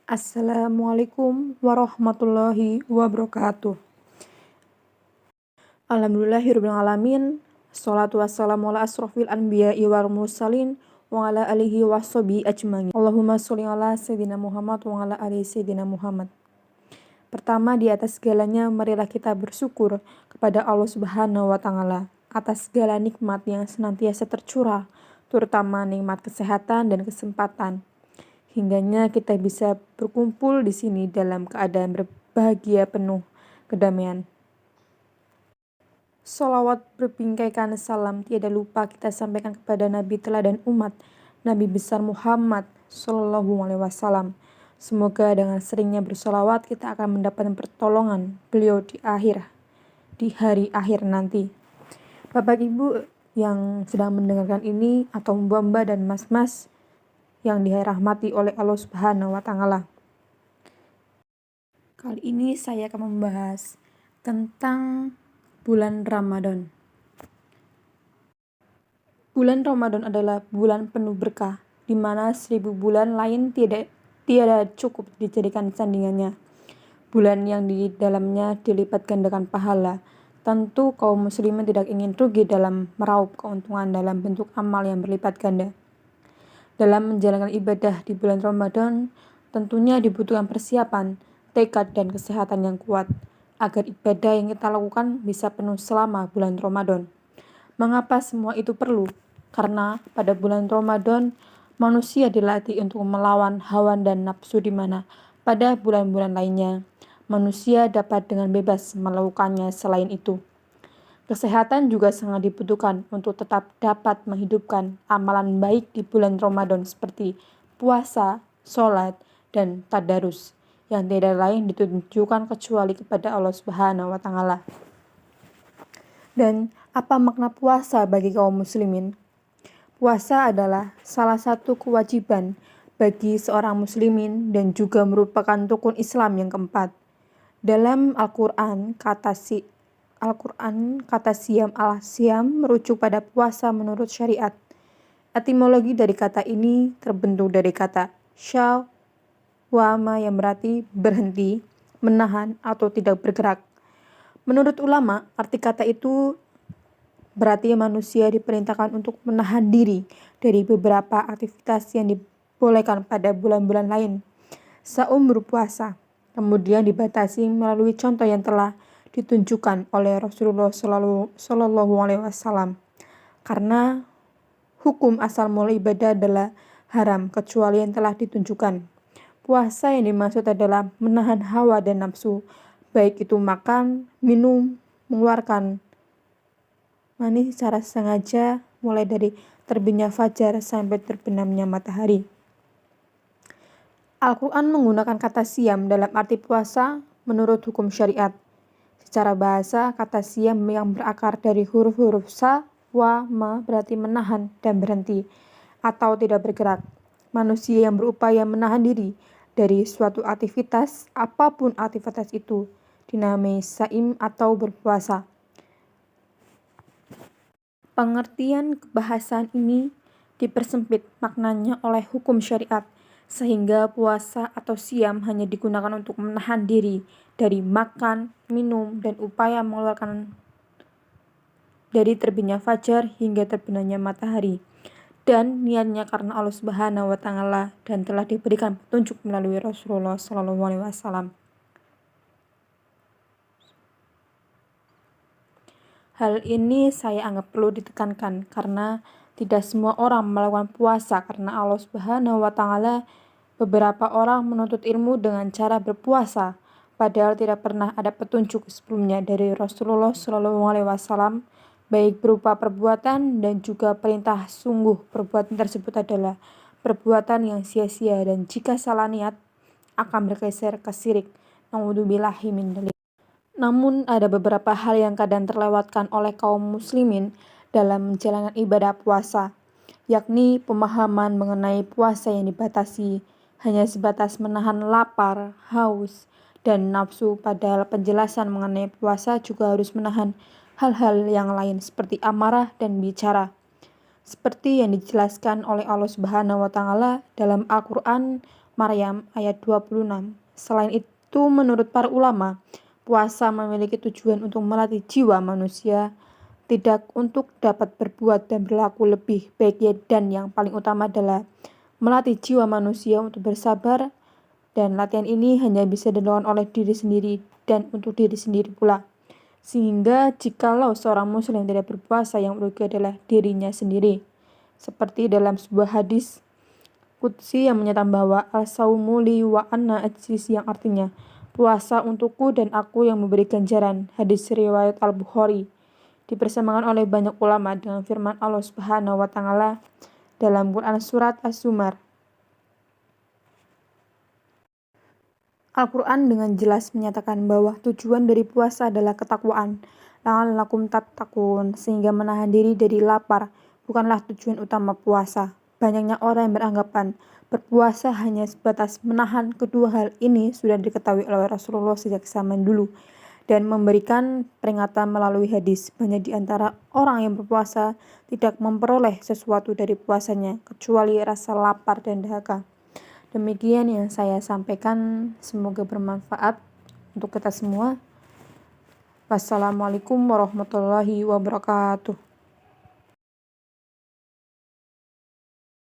Assalamualaikum warahmatullahi wabarakatuh. Alhamdulillahirrahmanirrahim. Salatu wassalamu ala asrofil anbiya'i wal mursalin wa ala alihi wa sahbihi ajmain. Allahumma sholli ala sayyidina Muhammad wa ala ali sayyidina Muhammad. Pertama, di atas segalanya marilah kita bersyukur kepada Allah Subhanahu wa taala atas segala nikmat yang senantiasa tercurah, terutama nikmat kesehatan dan kesempatan. Hingganya kita bisa berkumpul di sini dalam keadaan berbahagia penuh kedamaian. Sholawat berbingkaikan salam tiada lupa kita sampaikan kepada Nabi teladan umat, Nabi besar Muhammad Sallallahu Alaihi Wasallam. Semoga dengan seringnya bersolawat kita akan mendapatkan pertolongan beliau di hari akhir nanti. Bapak Ibu yang sedang mendengarkan ini atau mbak-mbak dan mas-mas yang dirahmati oleh Allah Subhanahu wa taala. Kali ini saya akan membahas tentang bulan Ramadan. Bulan Ramadan adalah bulan penuh berkah, di mana 1000 bulan lain tiada cukup dijadikan sandingannya. Bulan yang di dalamnya dilipat gandakan pahala. Tentu kaum muslimin tidak ingin rugi dalam meraup keuntungan dalam bentuk amal yang berlipat ganda. Dalam menjalankan ibadah di bulan Ramadan, tentunya dibutuhkan persiapan, tekad, dan kesehatan yang kuat, agar ibadah yang kita lakukan bisa penuh selama bulan Ramadan. Mengapa semua itu perlu? Karena pada bulan Ramadan, manusia dilatih untuk melawan hawa dan nafsu, di mana pada bulan-bulan lainnya, manusia dapat dengan bebas melakukannya selain itu. Kesehatan juga sangat dibutuhkan untuk tetap dapat menghidupkan amalan baik di bulan Ramadan seperti puasa, sholat, dan tadarus yang tidak lain ditujukan kecuali kepada Allah Subhanahu wa taala. Dan apa makna puasa bagi kaum muslimin? Puasa adalah salah satu kewajiban bagi seorang muslimin dan juga merupakan rukun Islam yang keempat. Dalam Al-Quran, kata siyam al-siyam merujuk pada puasa menurut syariat. Etimologi dari kata ini terbentuk dari kata syawama yang berarti berhenti, menahan, atau tidak bergerak. Menurut ulama, arti kata itu berarti manusia diperintahkan untuk menahan diri dari beberapa aktivitas yang dibolehkan pada bulan-bulan lain saum berpuasa, kemudian dibatasi melalui contoh yang telah ditunjukkan oleh Rasulullah Sallallahu Alaihi Wasallam. Karena hukum asal mula ibadah adalah haram kecuali yang telah ditunjukkan. Puasa yang dimaksud adalah menahan hawa dan nafsu, baik itu makan, minum, mengeluarkan mani secara sengaja mulai dari terbitnya fajar sampai terbenamnya matahari. Al-Quran menggunakan kata siyam dalam arti puasa menurut hukum syariat. Secara bahasa, kata siyam yang berakar dari huruf-huruf sa, wa, ma berarti menahan dan berhenti atau tidak bergerak. Manusia yang berupaya menahan diri dari suatu aktivitas, apapun aktivitas itu, dinamai saim atau berpuasa. Pengertian kebahasan ini dipersempit maknanya oleh hukum syariat, sehingga puasa atau siyam hanya digunakan untuk menahan diri dari makan, minum, dan upaya mengeluarkan dari terbitnya fajar hingga terbenamnya matahari, dan niatnya karena Allah Subhanahu wa taala dan telah diberikan petunjuk melalui Rasulullah Sallallahu Alaihi Wasallam. Hal ini saya anggap perlu ditekankan karena tidak semua orang melakukan puasa karena Allah Subhanahu wa taala. Beberapa orang menuntut ilmu dengan cara berpuasa, padahal tidak pernah ada petunjuk sebelumnya dari Rasulullah Shallallahu Alaihi Wasallam, baik berupa perbuatan dan juga perintah. Sungguh perbuatan tersebut adalah perbuatan yang sia-sia dan jika salah niat akan bergeser ke syirik. Na'udzubillahi min dzalik. Namun ada beberapa hal yang kadang terlewatkan oleh kaum muslimin dalam menjalankan ibadah puasa, yakni pemahaman mengenai puasa yang dibatasi hanya sebatas menahan lapar, haus, dan nafsu, padahal penjelasan mengenai puasa juga harus menahan hal-hal yang lain seperti amarah dan bicara. Seperti yang dijelaskan oleh Allah Subhanahu wa taala dalam Al-Qur'an, Maryam ayat 26. Selain itu, menurut para ulama, puasa memiliki tujuan untuk melatih jiwa manusia, tidak untuk dapat berbuat dan berlaku lebih baik, dan yang paling utama adalah melatih jiwa manusia untuk bersabar, dan latihan ini hanya bisa dilakukan oleh diri sendiri dan untuk diri sendiri pula. Sehingga jikalau seorang muslim tidak berpuasa, yang merugi adalah dirinya sendiri. Seperti dalam sebuah hadis qudsi yang menyatakan bahwa al-saumu li wa anna ajzis, yang artinya puasa untukku dan aku yang memberi ganjaran. Hadis riwayat Al-Bukhari. Dipersamakan oleh banyak ulama dengan firman Allah Subhanahu wa taala dalam Quran surat Az-Zumar. Al-Quran dengan jelas menyatakan bahwa tujuan dari puasa adalah ketakwaan, la'allakum tattaqun, sehingga menahan diri dari lapar bukanlah tujuan utama puasa. Banyaknya orang yang beranggapan berpuasa hanya sebatas menahan. Kedua hal ini sudah diketahui oleh Rasulullah sejak zaman dulu dan memberikan peringatan melalui hadis. Banyak di antara orang yang berpuasa tidak memperoleh sesuatu dari puasanya kecuali rasa lapar dan dahaga. Demikian yang saya sampaikan, semoga bermanfaat untuk kita semua. Wassalamualaikum warahmatullahi wabarakatuh.